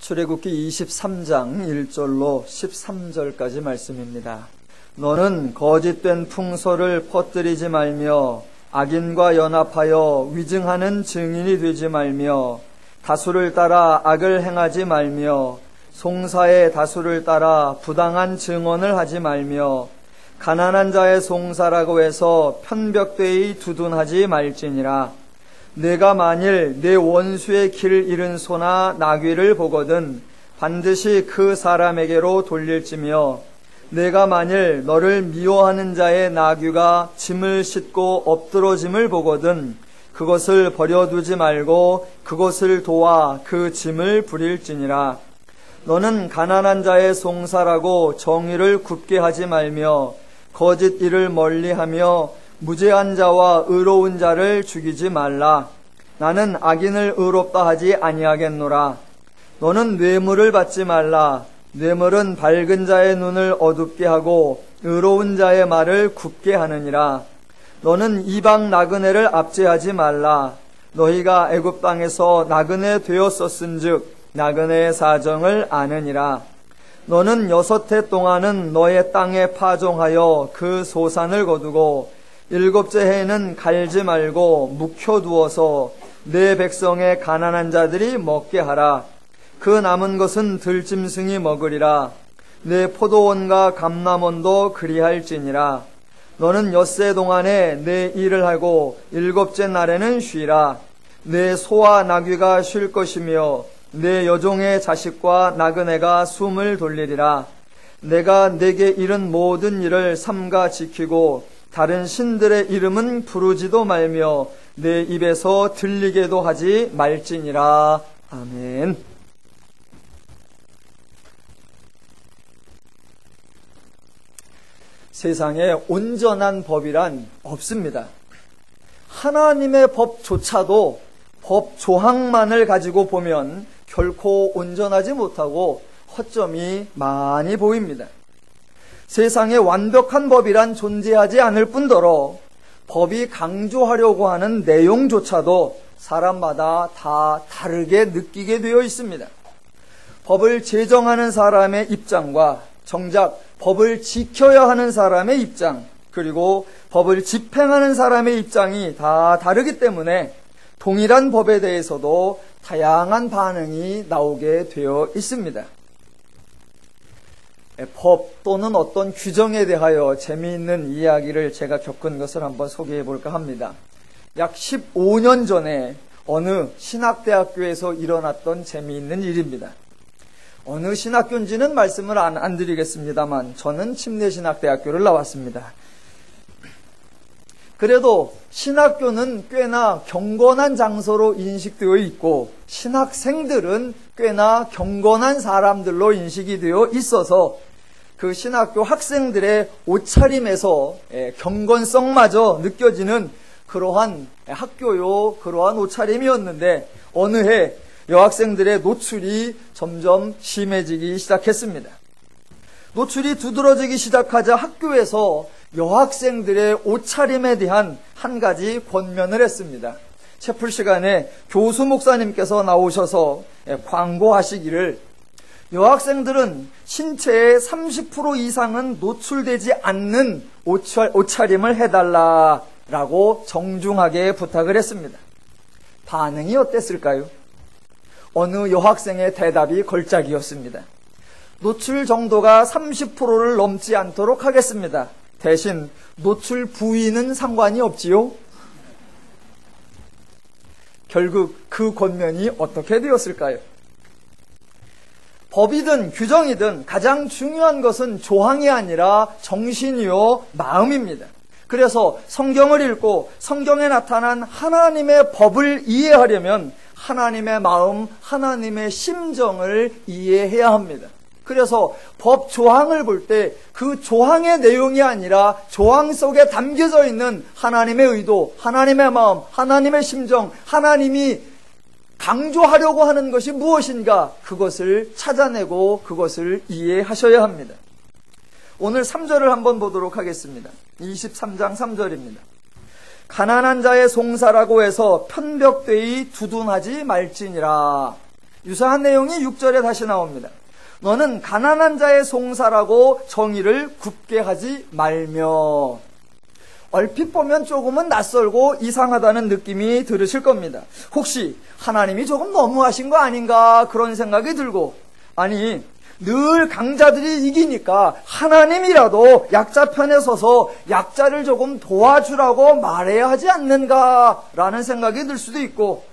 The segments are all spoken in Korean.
출애굽기 23장 1절로 13절까지 말씀입니다. 너는 거짓된 풍소를 퍼뜨리지 말며 악인과 연합하여 위증하는 증인이 되지 말며 다수를 따라 악을 행하지 말며 송사의 다수를 따라 부당한 증언을 하지 말며 가난한 자의 송사라고 해서 편벽되이 두둔하지 말지니라. 내가 만일 내 원수의 길을 잃은 소나 나귀를 보거든 반드시 그 사람에게로 돌릴지며 내가 만일 너를 미워하는 자의 나귀가 짐을 싣고 엎드러짐을 보거든 그것을 버려두지 말고 그것을 도와 그 짐을 부릴지니라. 너는 가난한 자의 송사라고 정의를 굽게 하지 말며 거짓 일을 멀리하며 무죄한 자와 의로운 자를 죽이지 말라. 나는 악인을 의롭다 하지 아니하겠노라. 너는 뇌물을 받지 말라. 뇌물은 밝은 자의 눈을 어둡게 하고 의로운 자의 말을 굽게 하느니라. 너는 이방 나그네를 압제하지 말라. 너희가 애굽 땅에서 나그네 되었었은즉 나그네의 사정을 아느니라. 너는 6해 동안은 너의 땅에 파종하여 그 소산을 거두고 7째 해에는 갈지 말고 묵혀두어서 내 백성의 가난한 자들이 먹게 하라. 그 남은 것은 들짐승이 먹으리라. 내 포도원과 감람원도 그리할지니라. 너는 6세 동안에 내 일을 하고 7째 날에는 쉬라. 내 소와 나귀가 쉴 것이며 내 여종의 자식과 나그네가 숨을 돌리리라. 내가 내게 이른 모든 일을 삼가 지키고 다른 신들의 이름은 부르지도 말며 내 입에서 들리게도 하지 말지니라. 아멘. 세상에 온전한 법이란 없습니다. 하나님의 법조차도 법 조항만을 가지고 보면 결코 온전하지 못하고 허점이 많이 보입니다. 세상에 완벽한 법이란 존재하지 않을 뿐더러 법이 강조하려고 하는 내용조차도 사람마다 다 다르게 느끼게 되어 있습니다. 법을 제정하는 사람의 입장과 정작 법을 지켜야 하는 사람의 입장, 그리고 법을 집행하는 사람의 입장이 다 다르기 때문에 동일한 법에 대해서도 다양한 반응이 나오게 되어 있습니다. 법 또는 어떤 규정에 대하여 재미있는 이야기를 제가 겪은 것을 한번 소개해 볼까 합니다. 약 15년 전에 어느 신학대학교에서 일어났던 재미있는 일입니다. 어느 신학교인지는 말씀을 안 드리겠습니다만 저는 침례신학대학교를 나왔습니다. 그래도 신학교는 꽤나 경건한 장소로 인식되어 있고 신학생들은 꽤나 경건한 사람들로 인식이 되어 있어서 그 신학교 학생들의 옷차림에서 경건성마저 느껴지는 그러한 학교요, 그러한 옷차림이었는데 어느 해 여학생들의 노출이 점점 심해지기 시작했습니다. 노출이 두드러지기 시작하자 학교에서 여학생들의 옷차림에 대한 한 가지 권면을 했습니다. 채플 시간에 교수 목사님께서 나오셔서 광고하시기를 여학생들은 신체의 30% 이상은 노출되지 않는 옷차림을 해달라라고 정중하게 부탁을 했습니다. 반응이 어땠을까요? 어느 여학생의 대답이 걸작이었습니다. 노출 정도가 30%를 넘지 않도록 하겠습니다. 대신 노출 부위는 상관이 없지요? 결국 그 권면이 어떻게 되었을까요? 법이든 규정이든 가장 중요한 것은 조항이 아니라 정신이요 마음입니다. 그래서 성경을 읽고 성경에 나타난 하나님의 법을 이해하려면 하나님의 마음, 하나님의 심정을 이해해야 합니다. 그래서 법 조항을 볼 때 그 조항의 내용이 아니라 조항 속에 담겨져 있는 하나님의 의도, 하나님의 마음, 하나님의 심정, 하나님이 강조하려고 하는 것이 무엇인가 그것을 찾아내고 그것을 이해하셔야 합니다. 오늘 3절을 한번 보도록 하겠습니다. 23장 3절입니다. 가난한 자의 송사라고 해서 편벽되이 두둔하지 말지니라. 유사한 내용이 6절에 다시 나옵니다. 너는 가난한 자의 송사라고 정의를 굽게 하지 말며. 얼핏 보면 조금은 낯설고 이상하다는 느낌이 들으실 겁니다. 혹시 하나님이 조금 너무하신 거 아닌가 그런 생각이 들고, 아니 늘 강자들이 이기니까 하나님이라도 약자 편에 서서 약자를 조금 도와주라고 말해야 하지 않는가라는 생각이 들 수도 있고,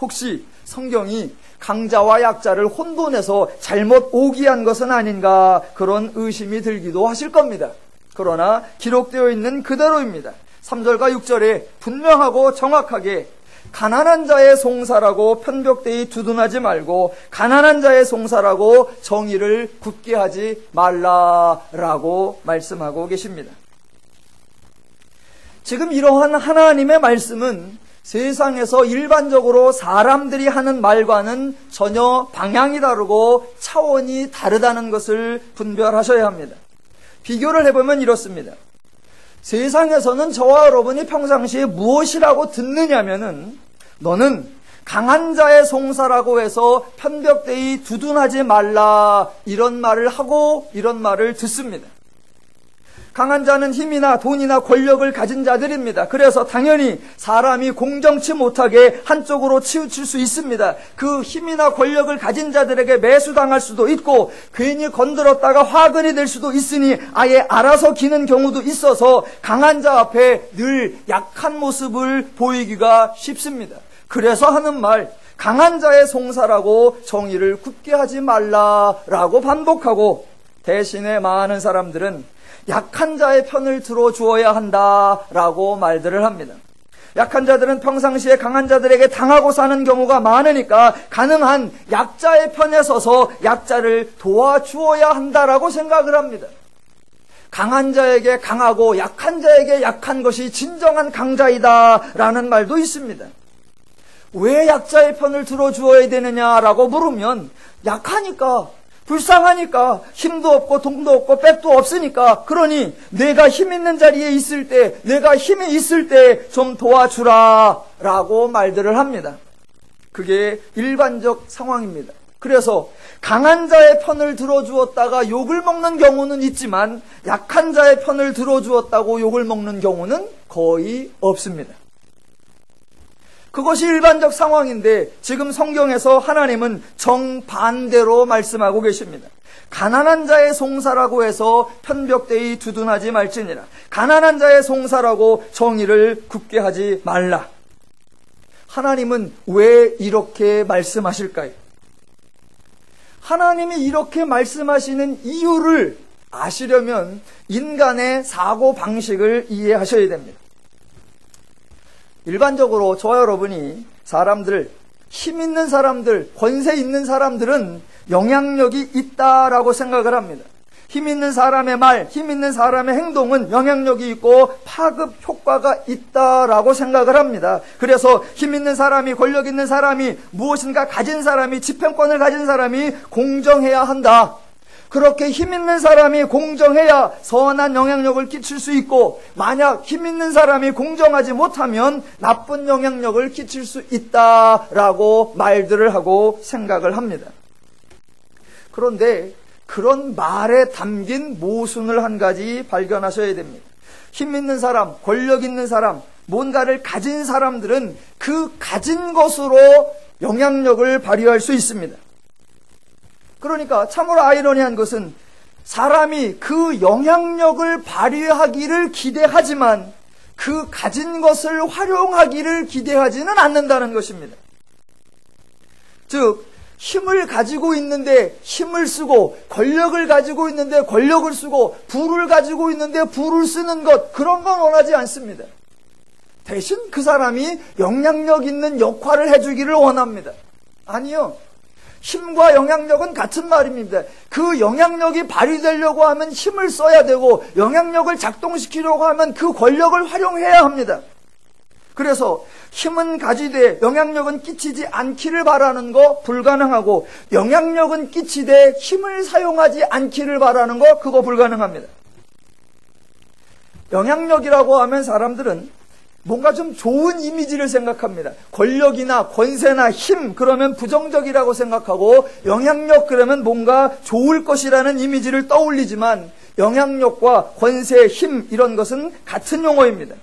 혹시 성경이 강자와 약자를 혼돈해서 잘못 오기한 것은 아닌가 그런 의심이 들기도 하실 겁니다. 그러나 기록되어 있는 그대로입니다. 3절과 6절에 분명하고 정확하게 가난한 자의 송사라고 편벽되이 두둔하지 말고 가난한 자의 송사라고 정의를 굳게 하지 말라라고 말씀하고 계십니다. 지금 이러한 하나님의 말씀은 세상에서 일반적으로 사람들이 하는 말과는 전혀 방향이 다르고 차원이 다르다는 것을 분별하셔야 합니다. 비교를 해보면 이렇습니다. 세상에서는 저와 여러분이 평상시에 무엇이라고 듣느냐면은 너는 강한 자의 송사라고 해서 편벽되이 두둔하지 말라 이런 말을 하고 이런 말을 듣습니다. 강한 자는 힘이나 돈이나 권력을 가진 자들입니다. 그래서 당연히 사람이 공정치 못하게 한쪽으로 치우칠 수 있습니다. 그 힘이나 권력을 가진 자들에게 매수당할 수도 있고 괜히 건드렸다가 화근이 될 수도 있으니 아예 알아서 기는 경우도 있어서 강한 자 앞에 늘 약한 모습을 보이기가 쉽습니다. 그래서 하는 말, 강한 자의 송사라고 정의를 굳게 하지 말라라고 반복하고, 대신에 많은 사람들은 약한 자의 편을 들어주어야 한다라고 말들을 합니다. 약한 자들은 평상시에 강한 자들에게 당하고 사는 경우가 많으니까 가능한 약자의 편에 서서 약자를 도와주어야 한다라고 생각을 합니다. 강한 자에게 강하고 약한 자에게 약한 것이 진정한 강자이다라는 말도 있습니다. 왜 약자의 편을 들어주어야 되느냐라고 물으면 약하니까, 불쌍하니까, 힘도 없고 돈도 없고 백도 없으니까, 그러니 내가 힘 있는 자리에 있을 때, 내가 힘이 있을 때 좀 도와주라 라고 말들을 합니다. 그게 일반적 상황입니다. 그래서 강한 자의 편을 들어주었다가 욕을 먹는 경우는 있지만 약한 자의 편을 들어주었다고 욕을 먹는 경우는 거의 없습니다. 그것이 일반적 상황인데 지금 성경에서 하나님은 정반대로 말씀하고 계십니다. 가난한 자의 송사라고 해서 편벽되이 두둔하지 말지니라. 가난한 자의 송사라고 정의를 굳게 하지 말라. 하나님은 왜 이렇게 말씀하실까요? 하나님이 이렇게 말씀하시는 이유를 아시려면 인간의 사고 방식을 이해하셔야 됩니다. 일반적으로 저와 여러분이 사람들, 힘 있는 사람들, 권세 있는 사람들은 영향력이 있다라고 생각을 합니다. 힘 있는 사람의 말, 힘 있는 사람의 행동은 영향력이 있고 파급 효과가 있다라고 생각을 합니다. 그래서 힘 있는 사람이, 권력 있는 사람이, 무엇인가 가진 사람이, 집행권을 가진 사람이 공정해야 한다. 그렇게 힘 있는 사람이 공정해야 선한 영향력을 끼칠 수 있고, 만약 힘 있는 사람이 공정하지 못하면 나쁜 영향력을 끼칠 수 있다라고 말들을 하고 생각을 합니다. 그런데 그런 말에 담긴 모순을 한 가지 발견하셔야 됩니다. 힘 있는 사람, 권력 있는 사람, 뭔가를 가진 사람들은 그 가진 것으로 영향력을 발휘할 수 있습니다. 그러니까 참으로 아이러니한 것은 사람이 그 영향력을 발휘하기를 기대하지만 그 가진 것을 활용하기를 기대하지는 않는다는 것입니다. 즉, 힘을 가지고 있는데 힘을 쓰고, 권력을 가지고 있는데 권력을 쓰고, 부를 가지고 있는데 부를 쓰는 것, 그런 건 원하지 않습니다. 대신 그 사람이 영향력 있는 역할을 해주기를 원합니다. 아니요. 힘과 영향력은 같은 말입니다. 그 영향력이 발휘되려고 하면 힘을 써야 되고, 영향력을 작동시키려고 하면 그 권력을 활용해야 합니다. 그래서 힘은 가지되 영향력은 끼치지 않기를 바라는 거 불가능하고, 영향력은 끼치되 힘을 사용하지 않기를 바라는 거, 그거 불가능합니다. 영향력이라고 하면 사람들은 뭔가 좀 좋은 이미지를 생각합니다. 권력이나 권세나 힘 그러면 부정적이라고 생각하고 영향력 그러면 뭔가 좋을 것이라는 이미지를 떠올리지만 영향력과 권세, 힘 이런 것은 같은 용어입니다.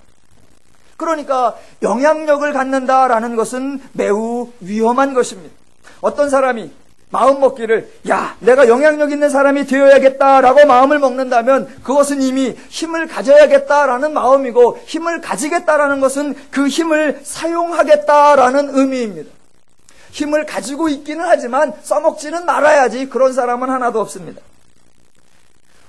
그러니까 영향력을 갖는다라는 것은 매우 위험한 것입니다. 어떤 사람이 마음 먹기를 야 내가 영향력 있는 사람이 되어야겠다라고 마음을 먹는다면 그것은 이미 힘을 가져야겠다라는 마음이고 힘을 가지겠다라는 것은 그 힘을 사용하겠다라는 의미입니다. 힘을 가지고 있기는 하지만 써먹지는 말아야지 그런 사람은 하나도 없습니다.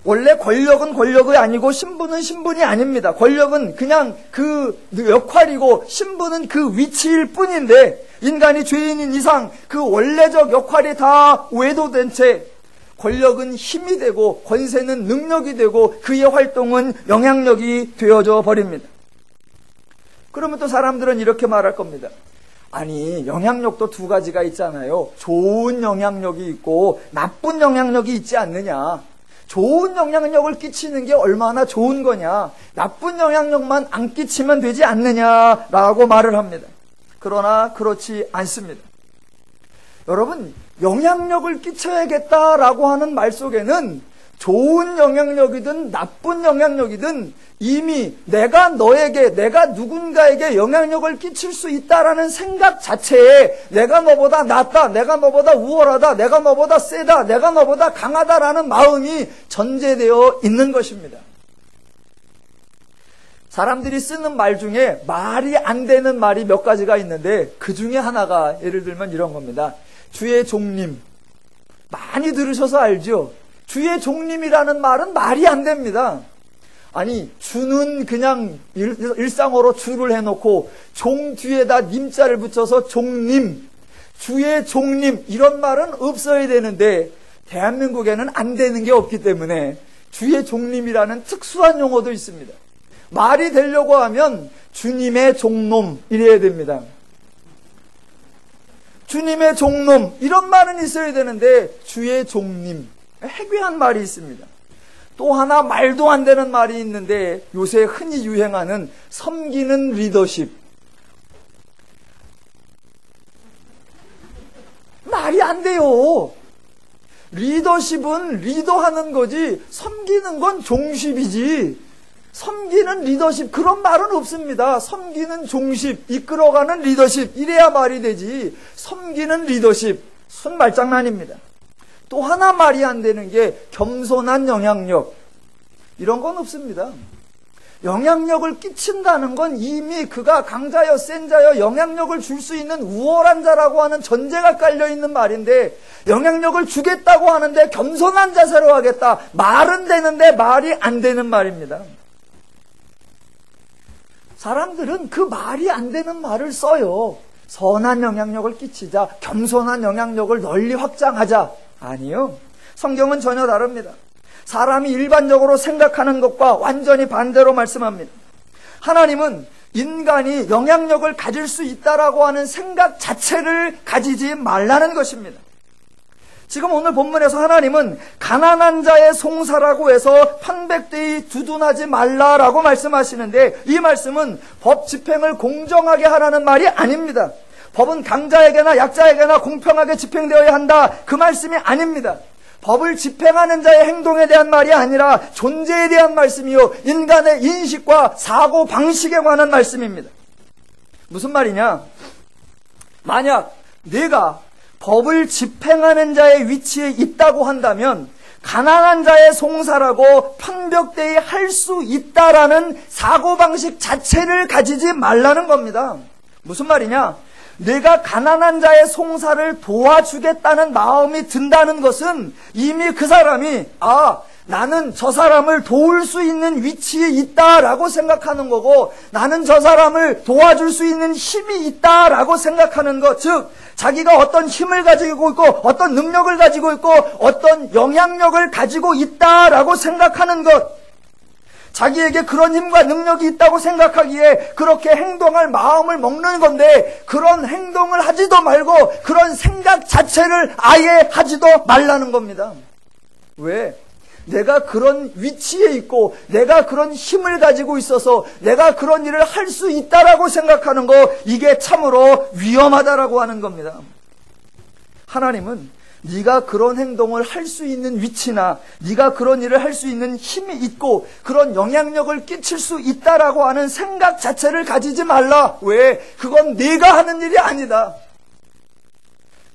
원래 권력은 권력이 아니고 신분은 신분이 아닙니다. 권력은 그냥 그 역할이고 신분은 그 위치일 뿐인데 인간이 죄인인 이상 그 원래적 역할이 다 외도된 채 권력은 힘이 되고 권세는 능력이 되고 그의 활동은 영향력이 되어져 버립니다. 그러면 또 사람들은 이렇게 말할 겁니다. 아니 영향력도 두 가지가 있잖아요. 좋은 영향력이 있고 나쁜 영향력이 있지 않느냐. 좋은 영향력을 끼치는 게 얼마나 좋은 거냐. 나쁜 영향력만 안 끼치면 되지 않느냐라고 말을 합니다. 그러나 그렇지 않습니다. 여러분 영향력을 끼쳐야겠다라고 하는 말 속에는 좋은 영향력이든 나쁜 영향력이든 이미 내가 너에게 내가 누군가에게 영향력을 끼칠 수 있다라는 생각 자체에 내가 너보다 낫다, 내가 너보다 우월하다, 내가 너보다 세다, 내가 너보다 강하다라는 마음이 전제되어 있는 것입니다. 사람들이 쓰는 말 중에 말이 안 되는 말이 몇 가지가 있는데 그 중에 하나가 예를 들면 이런 겁니다. 주의 종님. 많이 들으셔서 알죠? 주의 종님이라는 말은 말이 안 됩니다. 아니 주는 그냥 일상어로 주를 해놓고 종 뒤에다 님자를 붙여서 종님, 주의 종님 이런 말은 없어야 되는데 대한민국에는 안 되는 게 없기 때문에 주의 종님이라는 특수한 용어도 있습니다. 말이 되려고 하면 주님의 종놈 이래야 됩니다. 주님의 종놈 이런 말은 있어야 되는데 주의 종님 해괴한 말이 있습니다. 또 하나 말도 안 되는 말이 있는데 요새 흔히 유행하는 섬기는 리더십. 말이 안 돼요. 리더십은 리더하는 거지 섬기는 건 종십이지. 섬기는 리더십 그런 말은 없습니다. 섬기는 종십, 이끌어가는 리더십 이래야 말이 되지. 섬기는 리더십 순 말장난입니다. 또 하나 말이 안 되는 게 겸손한 영향력 이런 건 없습니다. 영향력을 끼친다는 건 이미 그가 강자여 센 자여 영향력을 줄 수 있는 우월한 자라고 하는 전제가 깔려있는 말인데 영향력을 주겠다고 하는데 겸손한 자세로 하겠다. 말은 되는데 말이 안 되는 말입니다. 사람들은 그 말이 안 되는 말을 써요. 선한 영향력을 끼치자, 겸손한 영향력을 널리 확장하자. 아니요. 성경은 전혀 다릅니다. 사람이 일반적으로 생각하는 것과 완전히 반대로 말씀합니다. 하나님은 인간이 영향력을 가질 수 있다라고 하는 생각 자체를 가지지 말라는 것입니다. 지금 오늘 본문에서 하나님은 가난한 자의 송사라고 해서 편백되이 두둔하지 말라라고 말씀하시는데 이 말씀은 법 집행을 공정하게 하라는 말이 아닙니다. 법은 강자에게나 약자에게나 공평하게 집행되어야 한다. 그 말씀이 아닙니다. 법을 집행하는 자의 행동에 대한 말이 아니라 존재에 대한 말씀이요. 인간의 인식과 사고 방식에 관한 말씀입니다. 무슨 말이냐? 만약 내가 법을 집행하는 자의 위치에 있다고 한다면 가난한 자의 송사라고 편벽되이 할 수 있다라는 사고방식 자체를 가지지 말라는 겁니다. 무슨 말이냐? 내가 가난한 자의 송사를 도와주겠다는 마음이 든다는 것은 이미 그 사람이 나는 저 사람을 도울 수 있는 위치에 있다라고 생각하는 거고 나는 저 사람을 도와줄 수 있는 힘이 있다라고 생각하는 것, 즉 자기가 어떤 힘을 가지고 있고 어떤 능력을 가지고 있고 어떤 영향력을 가지고 있다라고 생각하는 것, 자기에게 그런 힘과 능력이 있다고 생각하기에 그렇게 행동할 마음을 먹는 건데 그런 행동을 하지도 말고 그런 생각 자체를 아예 하지도 말라는 겁니다. 왜? 내가 그런 위치에 있고 내가 그런 힘을 가지고 있어서 내가 그런 일을 할 수 있다라고 생각하는 거, 이게 참으로 위험하다라고 하는 겁니다. 하나님은 네가 그런 행동을 할 수 있는 위치나 네가 그런 일을 할 수 있는 힘이 있고 그런 영향력을 끼칠 수 있다라고 하는 생각 자체를 가지지 말라. 왜? 그건 네가 하는 일이 아니다.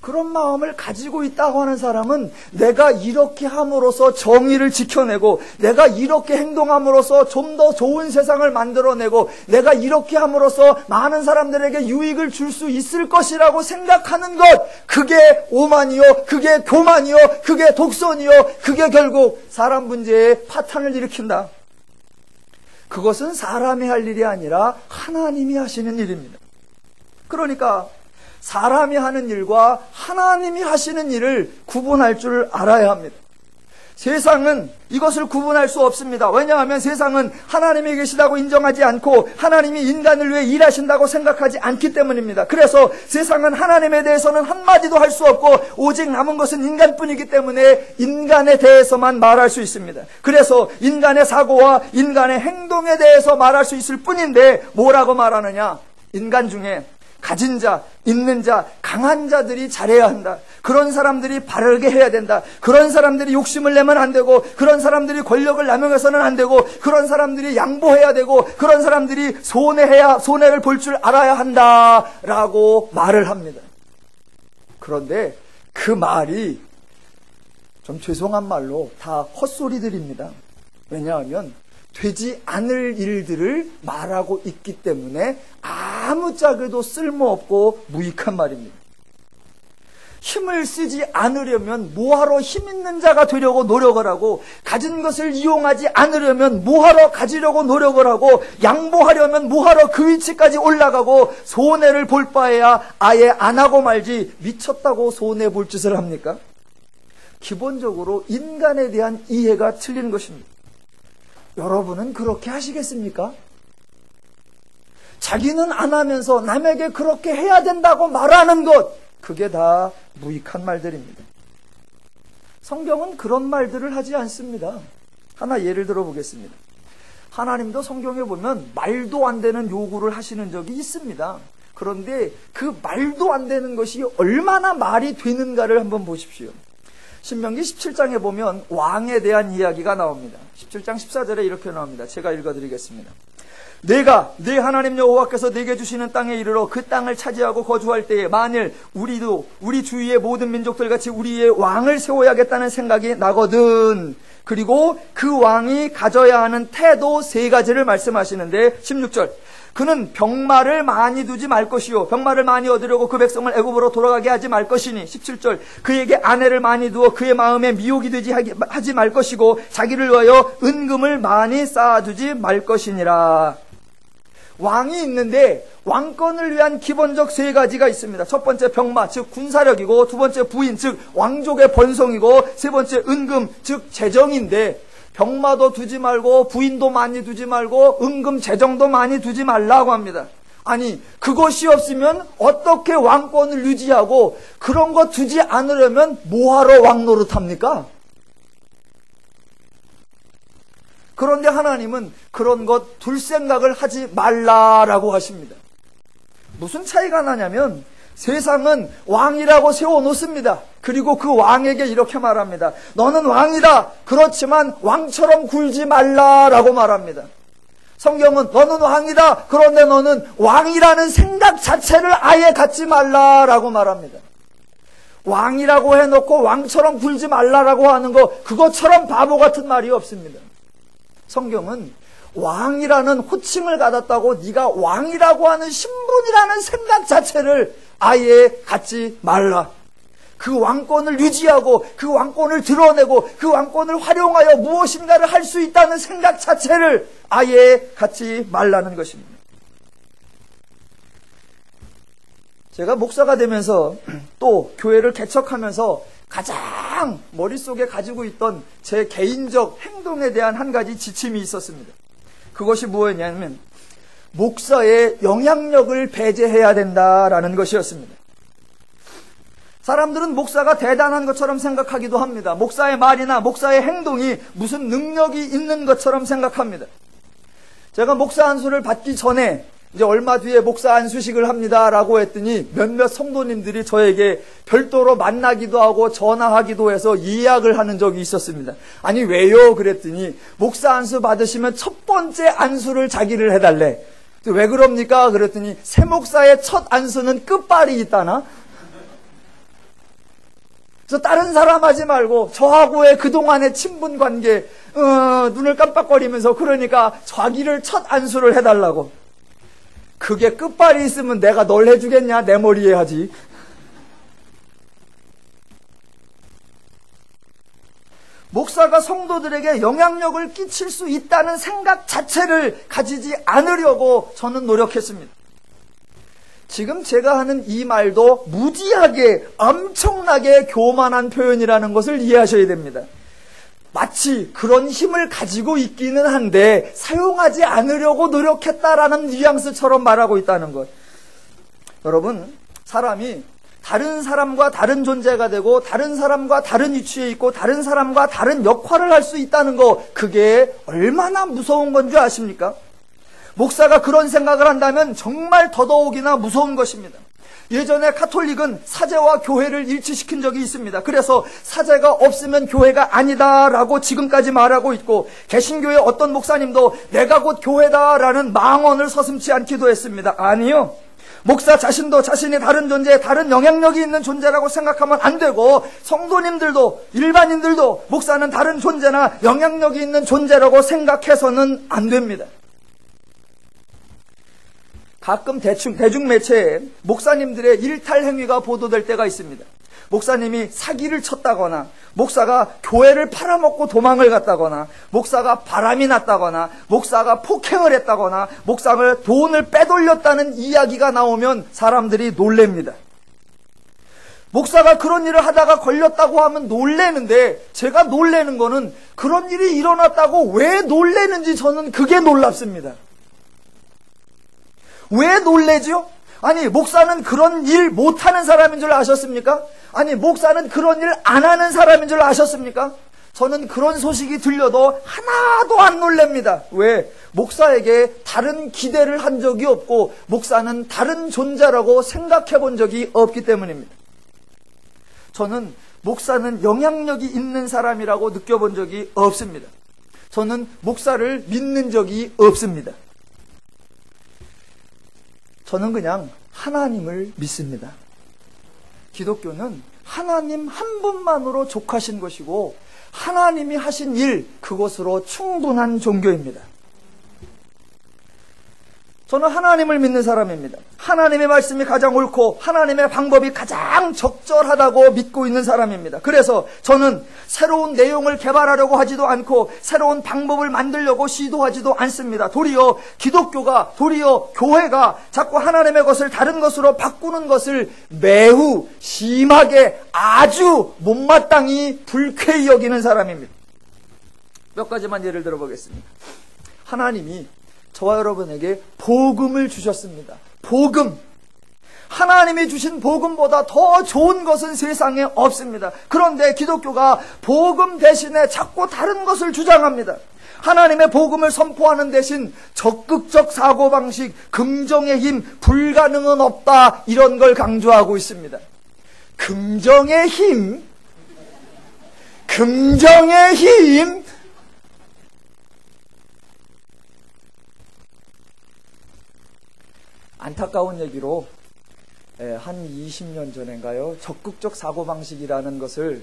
그런 마음을 가지고 있다고 하는 사람은 내가 이렇게 함으로써 정의를 지켜내고 내가 이렇게 행동함으로써 좀 더 좋은 세상을 만들어내고 내가 이렇게 함으로써 많은 사람들에게 유익을 줄 수 있을 것이라고 생각하는 것, 그게 오만이요, 그게 교만이요, 그게 독선이요, 그게 결국 사람 문제에 파탄을 일으킨다. 그것은 사람이 할 일이 아니라 하나님이 하시는 일입니다. 그러니까 사람이 하는 일과 하나님이 하시는 일을 구분할 줄 알아야 합니다. 세상은 이것을 구분할 수 없습니다. 왜냐하면 세상은 하나님이 계시다고 인정하지 않고 하나님이 인간을 위해 일하신다고 생각하지 않기 때문입니다. 그래서 세상은 하나님에 대해서는 한마디도 할 수 없고 오직 남은 것은 인간뿐이기 때문에 인간에 대해서만 말할 수 있습니다. 그래서 인간의 사고와 인간의 행동에 대해서 말할 수 있을 뿐인데 뭐라고 말하느냐? 인간 중에 가진 자, 있는 자, 강한 자들이 잘해야 한다. 그런 사람들이 바르게 해야 된다. 그런 사람들이 욕심을 내면 안 되고, 그런 사람들이 권력을 남용해서는 안 되고, 그런 사람들이 양보해야 되고, 그런 사람들이 손해를 볼 줄 알아야 한다라고 말을 합니다. 그런데 그 말이 좀 죄송한 말로 다 헛소리들입니다. 왜냐하면 되지 않을 일들을 말하고 있기 때문에 아무짝에도 쓸모없고 무익한 말입니다. 힘을 쓰지 않으려면 뭐하러 힘 있는 자가 되려고 노력을 하고, 가진 것을 이용하지 않으려면 뭐하러 가지려고 노력을 하고, 양보하려면 뭐하러 그 위치까지 올라가고, 손해를 볼 바에야 아예 안 하고 말지 미쳤다고 손해 볼 짓을 합니까? 기본적으로 인간에 대한 이해가 틀린 것입니다. 여러분은 그렇게 하시겠습니까? 자기는 안 하면서 남에게 그렇게 해야 된다고 말하는 것, 그게 다 무익한 말들입니다. 성경은 그런 말들을 하지 않습니다. 하나 예를 들어 보겠습니다. 하나님도 성경에 보면 말도 안 되는 요구를 하시는 적이 있습니다. 그런데 그 말도 안 되는 것이 얼마나 말이 되는가를 한번 보십시오. 신명기 17장에 보면 왕에 대한 이야기가 나옵니다. 17장 14절에 이렇게 나옵니다. 제가 읽어드리겠습니다. 내가 내 하나님 여호와께서 내게 주시는 땅에 이르러 그 땅을 차지하고 거주할 때에 만일 우리도 우리 주위의 모든 민족들 같이 우리의 왕을 세워야겠다는 생각이 나거든. 그리고 그 왕이 가져야 하는 태도 3가지를 말씀하시는데 16절, 그는 병마를 많이 두지 말 것이요 병마를 많이 얻으려고 그 백성을 애굽으로 돌아가게 하지 말 것이니 17절, 그에게 아내를 많이 두어 그의 마음에 미혹이 되지 하지 말 것이고 자기를 위하여 은금을 많이 쌓아두지 말 것이니라. 왕이 있는데 왕권을 위한 기본적 3가지가 있습니다. 첫 번째 병마, 즉 군사력이고, 두 번째 부인, 즉 왕족의 번성이고, 세 번째 은금, 즉 재정인데, 병마도 두지 말고 부인도 많이 두지 말고 은금 재정도 많이 두지 말라고 합니다. 아니, 그것이 없으면 어떻게 왕권을 유지하고, 그런 거 두지 않으려면 뭐하러 왕 노릇합니까? 그런데 하나님은 그런 것 둘 생각을 하지 말라라고 하십니다. 무슨 차이가 나냐면, 세상은 왕이라고 세워놓습니다. 그리고 그 왕에게 이렇게 말합니다. 너는 왕이다. 그렇지만 왕처럼 굴지 말라라고 말합니다. 성경은 너는 왕이다. 그런데 너는 왕이라는 생각 자체를 아예 갖지 말라라고 말합니다. 왕이라고 해놓고 왕처럼 굴지 말라라고 하는 거, 그것처럼 바보 같은 말이 없습니다. 성경은 왕이라는 호칭을 받았다고 네가 왕이라고 하는 신분이라는 생각 자체를 아예 갖지 말라. 그 왕권을 유지하고 그 왕권을 드러내고 그 왕권을 활용하여 무엇인가를 할 수 있다는 생각 자체를 아예 갖지 말라는 것입니다. 제가 목사가 되면서 또 교회를 개척하면서 가장 머릿속에 가지고 있던 제 개인적 행동에 대한 한 가지 지침이 있었습니다. 그것이 뭐였냐면 목사의 영향력을 배제해야 된다라는 것이었습니다. 사람들은 목사가 대단한 것처럼 생각하기도 합니다. 목사의 말이나 목사의 행동이 무슨 능력이 있는 것처럼 생각합니다. 제가 목사 안수를 받기 전에 이제 얼마 뒤에 목사 안수식을 합니다라고 했더니 몇몇 성도님들이 저에게 별도로 만나기도 하고 전화하기도 해서 예약을 하는 적이 있었습니다. 아니 왜요? 그랬더니 목사 안수 받으시면 첫 번째 안수를 자기를 해달래. 왜 그럽니까? 그랬더니 새 목사의 첫 안수는 끝발이 있다나? 그래서 다른 사람 하지 말고 저하고의 그동안의 친분 관계 눈을 깜빡거리면서 그러니까 자기를 첫 안수를 해달라고. 그게 끝발이 있으면 내가 널 해주겠냐? 내 머리에 하지. 목사가 성도들에게 영향력을 끼칠 수 있다는 생각 자체를 가지지 않으려고 저는 노력했습니다. 지금 제가 하는 이 말도 무지하게 엄청나게 교만한 표현이라는 것을 이해하셔야 됩니다. 마치 그런 힘을 가지고 있기는 한데 사용하지 않으려고 노력했다라는 뉘앙스처럼 말하고 있다는 것. 여러분, 사람이 다른 사람과 다른 존재가 되고 다른 사람과 다른 위치에 있고 다른 사람과 다른 역할을 할 수 있다는 거, 그게 얼마나 무서운 건 줄 아십니까? 목사가 그런 생각을 한다면 정말 더더욱이나 무서운 것입니다. 예전에 카톨릭은 사제와 교회를 일치시킨 적이 있습니다. 그래서 사제가 없으면 교회가 아니다라고 지금까지 말하고 있고, 개신교의 어떤 목사님도 내가 곧 교회다라는 망언을 서슴지 않기도 했습니다. 아니요. 목사 자신도 자신이 다른 존재, 다른 영향력이 있는 존재라고 생각하면 안 되고, 성도님들도 일반인들도 목사는 다른 존재나 영향력이 있는 존재라고 생각해서는 안 됩니다. 가끔 대중매체에 목사님들의 일탈 행위가 보도될 때가 있습니다. 목사님이 사기를 쳤다거나, 목사가 교회를 팔아먹고 도망을 갔다거나, 목사가 바람이 났다거나, 목사가 폭행을 했다거나, 목사가 돈을 빼돌렸다는 이야기가 나오면 사람들이 놀랍니다. 목사가 그런 일을 하다가 걸렸다고 하면 놀래는데, 제가 놀래는 거는 그런 일이 일어났다고 왜 놀래는지 저는 그게 놀랍습니다. 왜 놀래죠? 아니, 목사는 그런 일 못하는 사람인 줄 아셨습니까? 아니, 목사는 그런 일 안 하는 사람인 줄 아셨습니까? 저는 그런 소식이 들려도 하나도 안 놀랍니다. 왜? 목사에게 다른 기대를 한 적이 없고 목사는 다른 존재라고 생각해 본 적이 없기 때문입니다. 저는 목사는 영향력이 있는 사람이라고 느껴본 적이 없습니다. 저는 목사를 믿는 적이 없습니다. 저는 그냥 하나님을 믿습니다. 기독교는 하나님 한 분만으로 족하신 것이고 하나님이 하신 일, 그것으로 충분한 종교입니다. 저는 하나님을 믿는 사람입니다. 하나님의 말씀이 가장 옳고 하나님의 방법이 가장 적절하다고 믿고 있는 사람입니다. 그래서 저는 새로운 내용을 개발하려고 하지도 않고 새로운 방법을 만들려고 시도하지도 않습니다. 도리어 기독교가, 도리어 교회가 자꾸 하나님의 것을 다른 것으로 바꾸는 것을 매우 심하게 아주 못마땅히 불쾌히 여기는 사람입니다. 몇 가지만 예를 들어보겠습니다. 하나님이 저와 여러분에게 복음을 주셨습니다. 복음. 하나님이 주신 복음보다 더 좋은 것은 세상에 없습니다. 그런데 기독교가 복음 대신에 자꾸 다른 것을 주장합니다. 하나님의 복음을 선포하는 대신 적극적 사고방식, 긍정의 힘, 불가능은 없다, 이런 걸 강조하고 있습니다. 긍정의 힘? 긍정의 힘? 안타까운 얘기로 한 20년 전인가요, 적극적 사고방식이라는 것을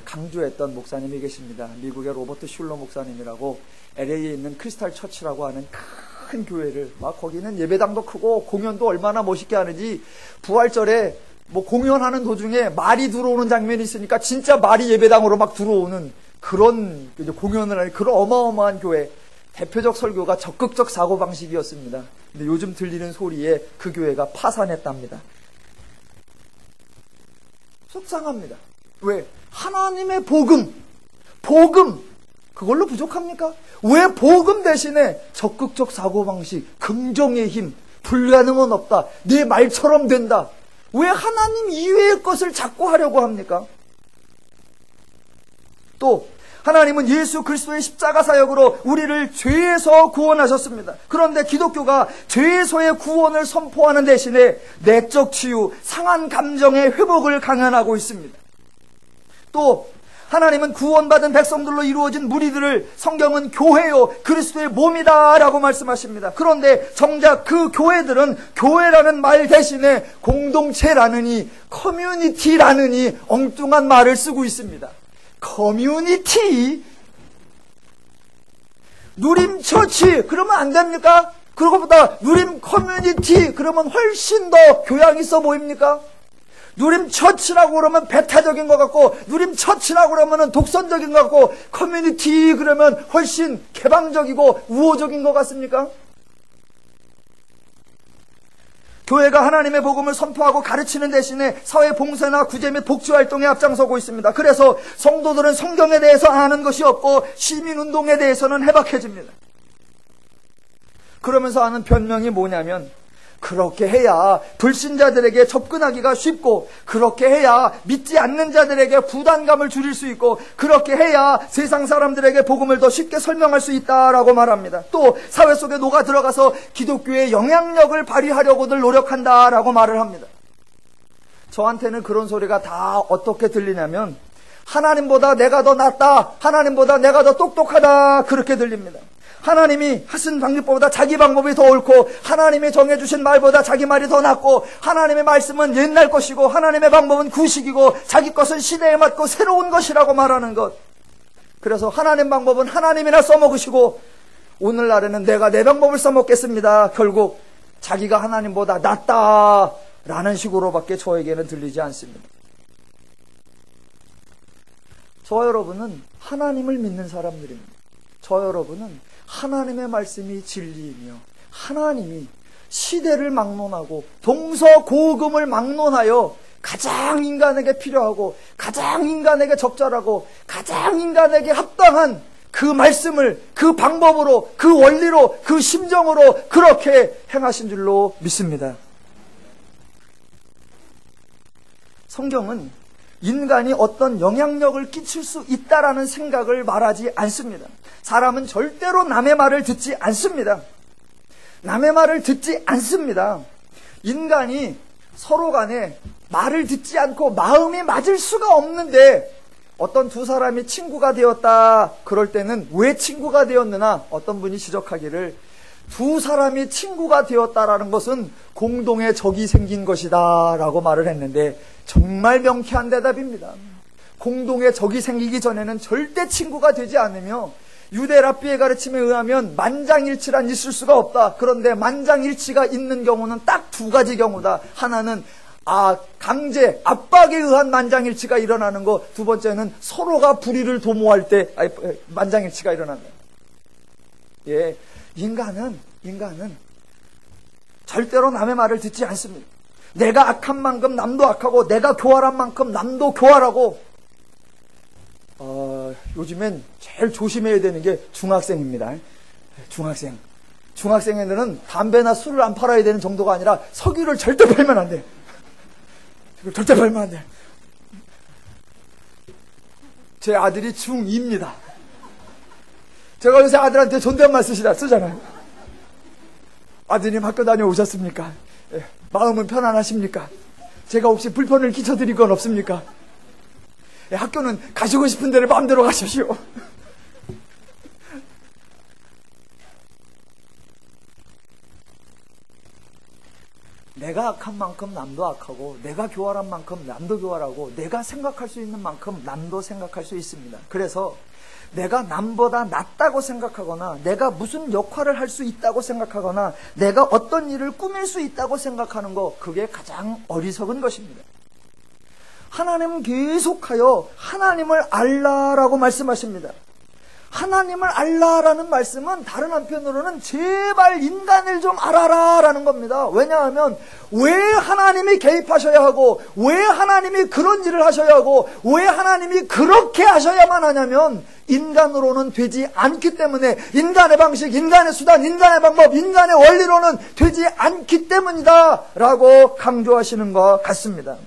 강조했던 목사님이 계십니다. 미국의 로버트 슐러 목사님이라고, LA에 있는 크리스탈 처치라고 하는 큰 교회를, 막 거기는 예배당도 크고 공연도 얼마나 멋있게 하는지, 부활절에 뭐 공연하는 도중에 말이 들어오는 장면이 있으니까 진짜 말이 예배당으로 막 들어오는 그런 공연을 하는 그런 어마어마한 교회, 대표적 설교가 적극적 사고방식이었습니다. 근데 요즘 들리는 소리에 그 교회가 파산했답니다. 속상합니다. 왜? 하나님의 복음, 그걸로 부족합니까? 왜 복음 대신에 적극적 사고방식, 긍정의 힘, 불가능은 없다, 네 말처럼 된다, 왜 하나님 이외의 것을 자꾸 하려고 합니까? 또 하나님은 예수 그리스도의 십자가 사역으로 우리를 죄에서 구원하셨습니다. 그런데 기독교가 죄에서의 구원을 선포하는 대신에 내적 치유, 상한 감정의 회복을 강연하고 있습니다. 또 하나님은 구원받은 백성들로 이루어진 무리들을 성경은 교회요 그리스도의 몸이다 라고 말씀하십니다. 그런데 정작 그 교회들은 교회라는 말 대신에 공동체라느니 커뮤니티라느니 엉뚱한 말을 쓰고 있습니다. 커뮤니티? 누림처치 그러면 안 됩니까? 그것보다 누림 커뮤니티 그러면 훨씬 더 교양 있어 보입니까? 누림처치라고 그러면 배타적인 것 같고, 누림처치라고 그러면 독선적인 것 같고, 커뮤니티 그러면 훨씬 개방적이고 우호적인 것 같습니까? 교회가 하나님의 복음을 선포하고 가르치는 대신에 사회 봉사나 구제 및 복지 활동에 앞장서고 있습니다. 그래서 성도들은 성경에 대해서 아는 것이 없고 시민운동에 대해서는 해박해집니다. 그러면서 하는 변명이 뭐냐면, 그렇게 해야 불신자들에게 접근하기가 쉽고, 그렇게 해야 믿지 않는 자들에게 부담감을 줄일 수 있고, 그렇게 해야 세상 사람들에게 복음을 더 쉽게 설명할 수 있다라고 말합니다. 또 사회 속에 녹아 들어가서 기독교의 영향력을 발휘하려고들 노력한다라고 말을 합니다. 저한테는 그런 소리가 다 어떻게 들리냐면, 하나님보다 내가 더 낫다, 하나님보다 내가 더 똑똑하다, 그렇게 들립니다. 하나님이 하신 방법보다 자기 방법이 더 옳고, 하나님이 정해주신 말보다 자기 말이 더 낫고, 하나님의 말씀은 옛날 것이고 하나님의 방법은 구식이고 자기 것은 시대에 맞고 새로운 것이라고 말하는 것. 그래서 하나님 방법은 하나님이나 써먹으시고, 오늘날에는 내가 내 방법을 써먹겠습니다. 결국 자기가 하나님보다 낫다라는 식으로밖에 저에게는 들리지 않습니다. 저 여러분은 하나님을 믿는 사람들입니다. 저 여러분은 하나님의 말씀이 진리이며, 하나님이 시대를 막론하고 동서고금을 막론하여 가장 인간에게 필요하고 가장 인간에게 적절하고 가장 인간에게 합당한 그 말씀을 그 방법으로, 그 원리로, 그 심정으로 그렇게 행하신 줄로 믿습니다. 성경은 인간이 어떤 영향력을 끼칠 수 있다라는 생각을 말하지 않습니다. 사람은 절대로 남의 말을 듣지 않습니다. 남의 말을 듣지 않습니다. 인간이 서로 간에 말을 듣지 않고 마음이 맞을 수가 없는데, 어떤 두 사람이 친구가 되었다 그럴 때는 왜 친구가 되었느냐, 어떤 분이 지적하기를 두 사람이 친구가 되었다라는 것은 공동의 적이 생긴 것이다 라고 말을 했는데, 정말 명쾌한 대답입니다. 공동의 적이 생기기 전에는 절대 친구가 되지 않으며, 유대 랍비의 가르침에 의하면 만장일치란 있을 수가 없다. 그런데 만장일치가 있는 경우는 딱 두 가지 경우다. 하나는 강제, 압박에 의한 만장일치가 일어나는 것, 두 번째는 서로가 불의를 도모할 때 만장일치가 일어난다. 예, 인간은 절대로 남의 말을 듣지 않습니다. 내가 악한 만큼 남도 악하고, 내가 교활한 만큼 남도 교활하고. 요즘엔 제일 조심해야 되는 게 중학생입니다. 중학생 애들은 담배나 술을 안 팔아야 되는 정도가 아니라 석유를 절대 팔면 안 돼. 절대 팔면 안 돼. 제 아들이 중2입니다. 제가 요새 아들한테 존댓말 쓰잖아요. 아드님 학교 다녀오셨습니까? 예, 마음은 편안하십니까? 제가 혹시 불편을 끼쳐드린 건 없습니까? 예, 학교는 가시고 싶은 데를 마음대로 가십시오. 내가 악한 만큼 남도 악하고, 내가 교활한 만큼 남도 교활하고, 내가 생각할 수 있는 만큼 남도 생각할 수 있습니다. 그래서 내가 남보다 낫다고 생각하거나, 내가 무슨 역할을 할 수 있다고 생각하거나, 내가 어떤 일을 꾸밀 수 있다고 생각하는 거, 그게 가장 어리석은 것입니다. 하나님은 계속하여 하나님을 알라라고 말씀하십니다. 하나님을 알라라는 말씀은 다른 한편으로는 제발 인간을 좀 알아라라는 겁니다. 왜냐하면 왜 하나님이 개입하셔야 하고, 왜 하나님이 그런 일을 하셔야 하고, 왜 하나님이 그렇게 하셔야만 하냐면, 인간으로는 되지 않기 때문에, 인간의 방식, 인간의 수단, 인간의 방법, 인간의 원리로는 되지 않기 때문이다 라고 강조하시는 것 같습니다.